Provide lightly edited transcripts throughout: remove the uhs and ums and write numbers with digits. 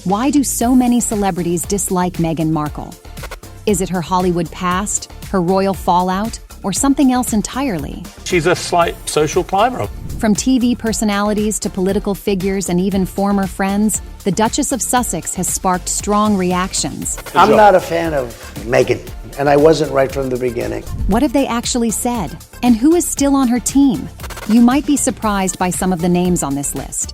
Why do so many celebrities dislike Meghan Markle? Is it her Hollywood past, her royal fallout, or something else entirely? She's a slight social climber. From TV personalities to political figures and even former friends, the Duchess of Sussex has sparked strong reactions. I'm not a fan of Meghan, and I wasn't right from the beginning. What have they actually said? And who is still on her team? You might be surprised by some of the names on this list.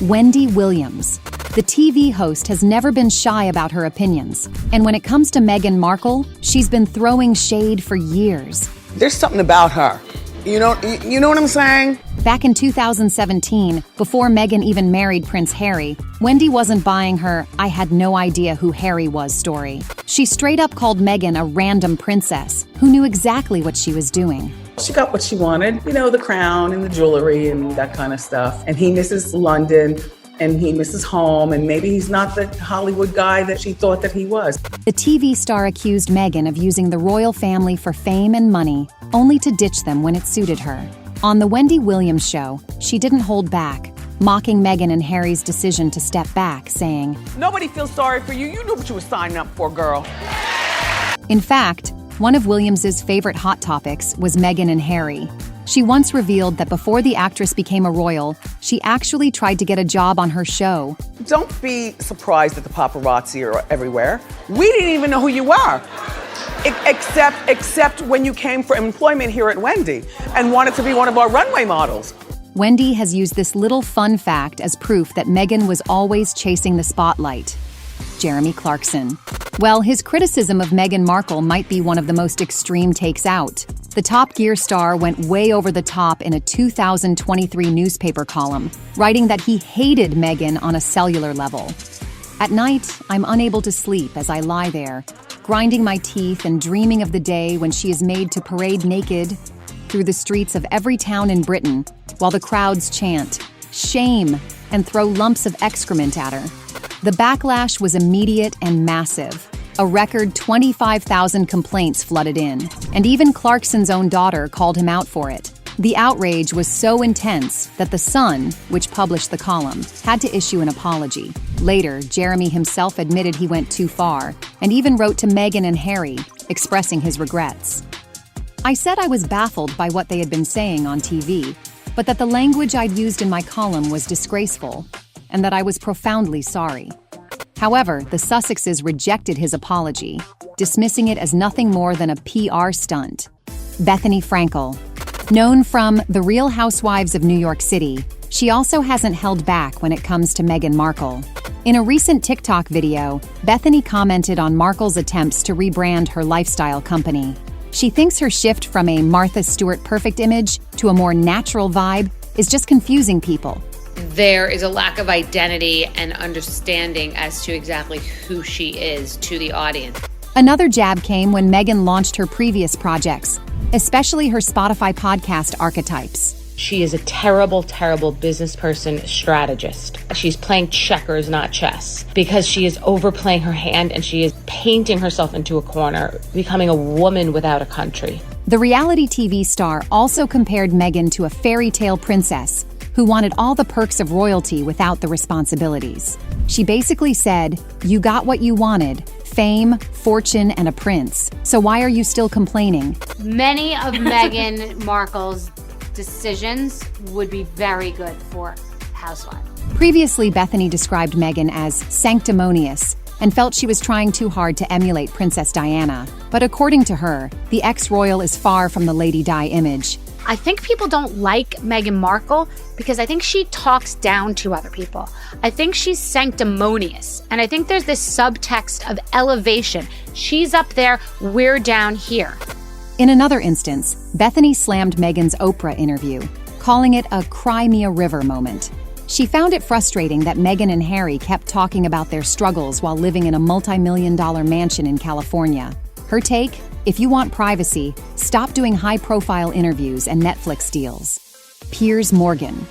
Wendy Williams. The TV host has never been shy about her opinions. And when it comes to Meghan Markle, she's been throwing shade for years. There's something about her. You know what I'm saying? Back in 2017, before Meghan even married Prince Harry, Wendy wasn't buying her "I had no idea who Harry was" story. She straight up called Meghan a random princess who knew exactly what she was doing. She got what she wanted, the crown and the jewelry and that kind of stuff. And he misses London and he misses home, and maybe he's not the Hollywood guy that she thought that he was. The TV star accused Meghan of using the royal family for fame and money, only to ditch them when it suited her. On the Wendy Williams show, she didn't hold back, mocking Meghan and Harry's decision to step back, saying, "Nobody feels sorry for you. You knew what you were signing up for, girl." In fact, one of Williams's favorite hot topics was Meghan and Harry. She once revealed that before the actress became a royal, she actually tried to get a job on her show. Don't be surprised that the paparazzi are everywhere. We didn't even know who you were. Except when you came for employment here at Wendy and wanted to be one of our runway models. Wendy has used this little fun fact as proof that Meghan was always chasing the spotlight. Jeremy Clarkson. Well, his criticism of Meghan Markle might be one of the most extreme takes out. The Top Gear star went way over the top in a 2023 newspaper column, writing that he hated Meghan on a cellular level. At night, I'm unable to sleep as I lie there, grinding my teeth and dreaming of the day when she is made to parade naked through the streets of every town in Britain, while the crowds chant, "Shame," and throw lumps of excrement at her. The backlash was immediate and massive. A record 25,000 complaints flooded in, and even Clarkson's own daughter called him out for it. The outrage was so intense that The Sun, which published the column, had to issue an apology. Later, Jeremy himself admitted he went too far, and even wrote to Meghan and Harry, expressing his regrets. I said I was baffled by what they had been saying on TV, but that the language I'd used in my column was disgraceful, and that I was profoundly sorry. However, the Sussexes rejected his apology, dismissing it as nothing more than a PR stunt. Bethenny Frankel. Known from The Real Housewives of New York City, she also hasn't held back when it comes to Meghan Markle. In a recent TikTok video, Bethenny commented on Markle's attempts to rebrand her lifestyle company. She thinks her shift from a Martha Stewart perfect image to a more natural vibe is just confusing people. There is a lack of identity and understanding as to exactly who she is to the audience. Another jab came when Meghan launched her previous projects, especially her Spotify podcast Archetypes. She is a terrible, terrible business person, strategist. She's playing checkers, not chess, because she is overplaying her hand and she is painting herself into a corner, becoming a woman without a country. The reality TV star also compared Meghan to a fairy tale princess who wanted all the perks of royalty without the responsibilities. She basically said, "You got what you wanted, fame, fortune, and a prince. So why are you still complaining?" Many of Meghan Markle's decisions would be very good for Housewives. Previously, Bethenny described Meghan as sanctimonious and felt she was trying too hard to emulate Princess Diana. But according to her, the ex-royal is far from the Lady Di image. I think people don't like Meghan Markle because I think she talks down to other people. I think she's sanctimonious. And I think there's this subtext of elevation. She's up there, we're down here. In another instance, Bethenny slammed Meghan's Oprah interview, calling it a "cry me a river" moment. She found it frustrating that Meghan and Harry kept talking about their struggles while living in a multi-million-dollar mansion in California. Her take? If you want privacy, stop doing high-profile interviews and Netflix deals. Piers Morgan.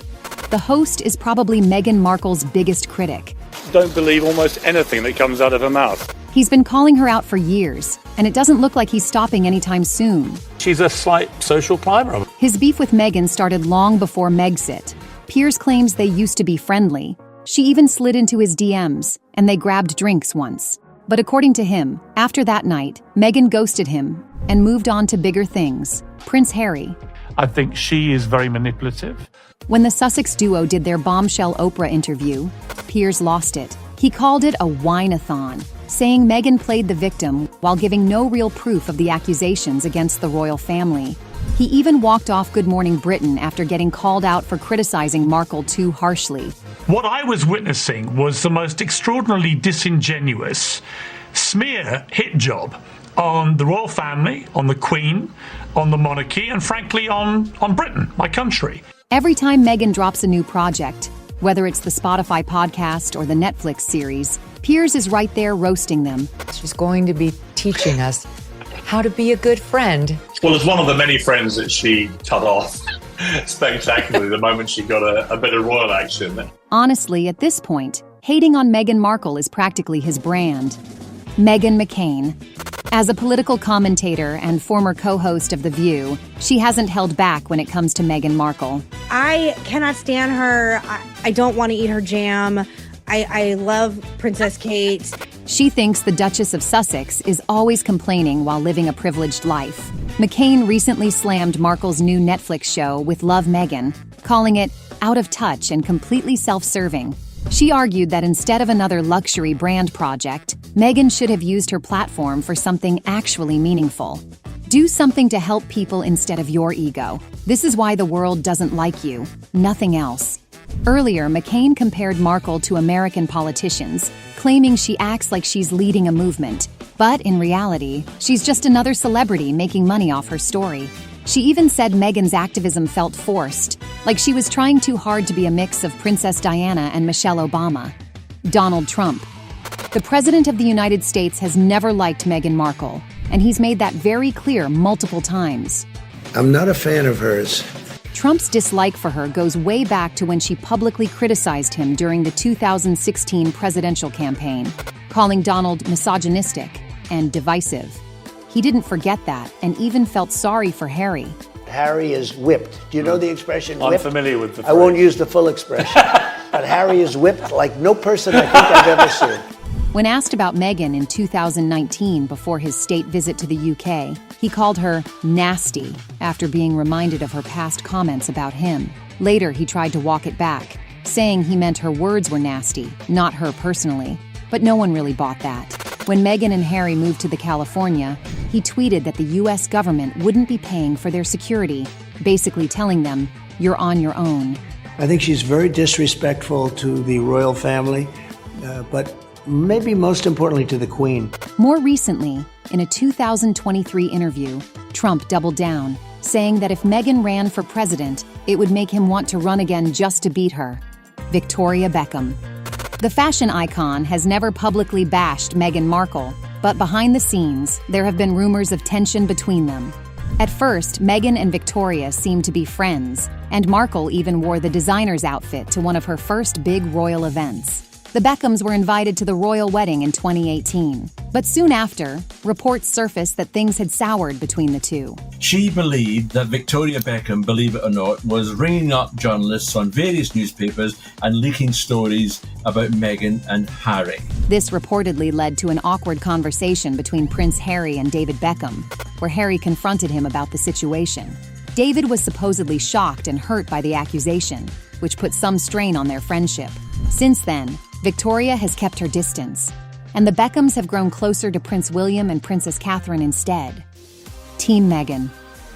The host is probably Meghan Markle's biggest critic. Don't believe almost anything that comes out of her mouth. He's been calling her out for years, and it doesn't look like he's stopping anytime soon. She's a slight social climber. His beef with Meghan started long before Megxit. Piers claims they used to be friendly, She even slid into his DMs, and they grabbed drinks once. But according to him, after that night, Meghan ghosted him and moved on to bigger things. Prince Harry. I think she is very manipulative. When the Sussex duo did their bombshell Oprah interview, Piers lost it. He called it a whine-a-thon, saying Meghan played the victim while giving no real proof of the accusations against the royal family. He even walked off Good Morning Britain after getting called out for criticizing Markle too harshly. What I was witnessing was the most extraordinarily disingenuous smear hit job on the royal family, on the Queen, on the monarchy, and frankly on Britain, my country. Every time Meghan drops a new project, whether it's the Spotify podcast or the Netflix series, Piers is right there roasting them. She's going to be teaching us how to be a good friend. Well, as one of the many friends that she cut off spectacularly the moment she got a bit of royal action. Honestly, at this point, hating on Meghan Markle is practically his brand. Meghan McCain. As a political commentator and former co-host of The View, she hasn't held back when it comes to Meghan Markle. I cannot stand her. I don't want to eat her jam. I love Princess Kate. She thinks the Duchess of Sussex is always complaining while living a privileged life. McCain recently slammed Markle's new Netflix show with Love Meghan, calling it out of touch and completely self-serving. She argued that instead of another luxury brand project, Meghan should have used her platform for something actually meaningful. Do something to help people instead of your ego. This is why the world doesn't like you, nothing else. Earlier, McCain compared Markle to American politicians, claiming she acts like she's leading a movement. But in reality, she's just another celebrity making money off her story. She even said Meghan's activism felt forced, like she was trying too hard to be a mix of Princess Diana and Michelle Obama. Donald Trump. The President of the United States has never liked Meghan Markle, and he's made that very clear multiple times. I'm not a fan of hers. Trump's dislike for her goes way back to when she publicly criticized him during the 2016 presidential campaign, calling Donald misogynistic and divisive. He didn't forget that and even felt sorry for Harry. Harry is whipped. Do you know the expression whipped? I'm familiar with the phrase. I won't use the full expression. But Harry is whipped like no person I think I've ever seen. When asked about Meghan in 2019 before his state visit to the UK, he called her nasty after being reminded of her past comments about him. Later, he tried to walk it back, saying he meant her words were nasty, not her personally. But no one really bought that. When Meghan and Harry moved to California, he tweeted that the US government wouldn't be paying for their security, basically telling them, "You're on your own." I think she's very disrespectful to the royal family, but maybe most importantly to the Queen. More recently, in a 2023 interview, Trump doubled down, saying that if Meghan ran for president, it would make him want to run again just to beat her. Victoria Beckham. The fashion icon has never publicly bashed Meghan Markle, but behind the scenes, there have been rumors of tension between them. At first, Meghan and Victoria seemed to be friends, and Markle even wore the designer's outfit to one of her first big royal events. The Beckhams were invited to the royal wedding in 2018. But soon after, reports surfaced that things had soured between the two. She believed that Victoria Beckham, believe it or not, was ringing up journalists on various newspapers and leaking stories about Meghan and Harry. This reportedly led to an awkward conversation between Prince Harry and David Beckham, where Harry confronted him about the situation. David was supposedly shocked and hurt by the accusation, which put some strain on their friendship. Since then, Victoria has kept her distance, and the Beckhams have grown closer to Prince William and Princess Catherine instead. Team Meghan.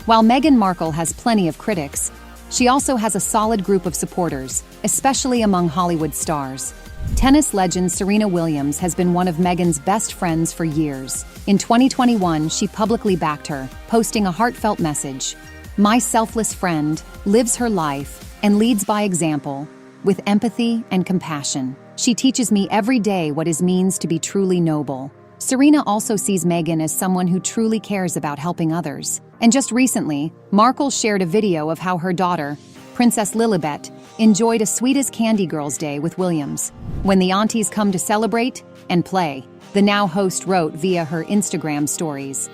While Meghan Markle has plenty of critics, she also has a solid group of supporters, especially among Hollywood stars. Tennis legend Serena Williams has been one of Meghan's best friends for years. In 2021, she publicly backed her, posting a heartfelt message. "My selfless friend lives her life and leads by example, with empathy and compassion. She teaches me every day what it means to be truly noble." Serena also sees Meghan as someone who truly cares about helping others. And just recently, Markle shared a video of how her daughter, Princess Lilibet, enjoyed a sweet-as-candy girls' day with Williams. "When the aunties come to celebrate and play," the now host wrote via her Instagram stories.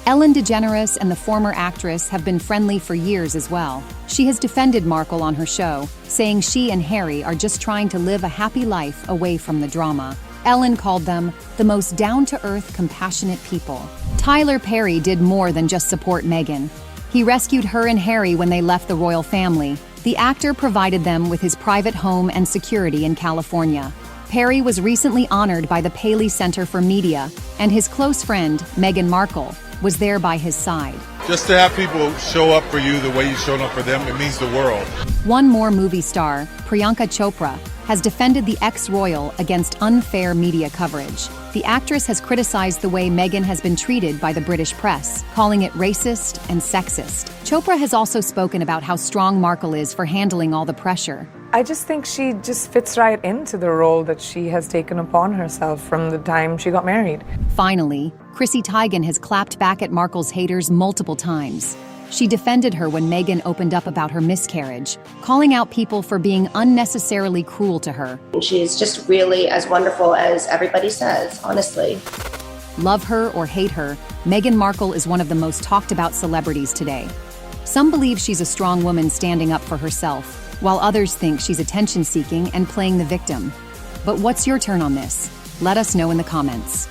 Ellen DeGeneres and the former actress have been friendly for years as well. She has defended Markle on her show, saying she and Harry are just trying to live a happy life away from the drama. Ellen called them the most down-to-earth, compassionate people. Tyler Perry did more than just support Meghan. He rescued her and Harry when they left the royal family. The actor provided them with his private home and security in California. Perry was recently honored by the Paley Center for Media, and his close friend, Meghan Markle, was there by his side. Just to have people show up for you the way you showed up for them, it means the world. One more movie star, Priyanka Chopra, has defended the ex-royal against unfair media coverage. The actress has criticized the way Meghan has been treated by the British press, calling it racist and sexist. Chopra has also spoken about how strong Markle is for handling all the pressure. I just think she just fits right into the role that she has taken upon herself from the time she got married. Finally, Chrissy Teigen has clapped back at Markle's haters multiple times. She defended her when Meghan opened up about her miscarriage, calling out people for being unnecessarily cruel to her. She's just really as wonderful as everybody says, honestly. Love her or hate her, Meghan Markle is one of the most talked about celebrities today. Some believe she's a strong woman standing up for herself, while others think she's attention-seeking and playing the victim. But what's your turn on this? Let us know in the comments.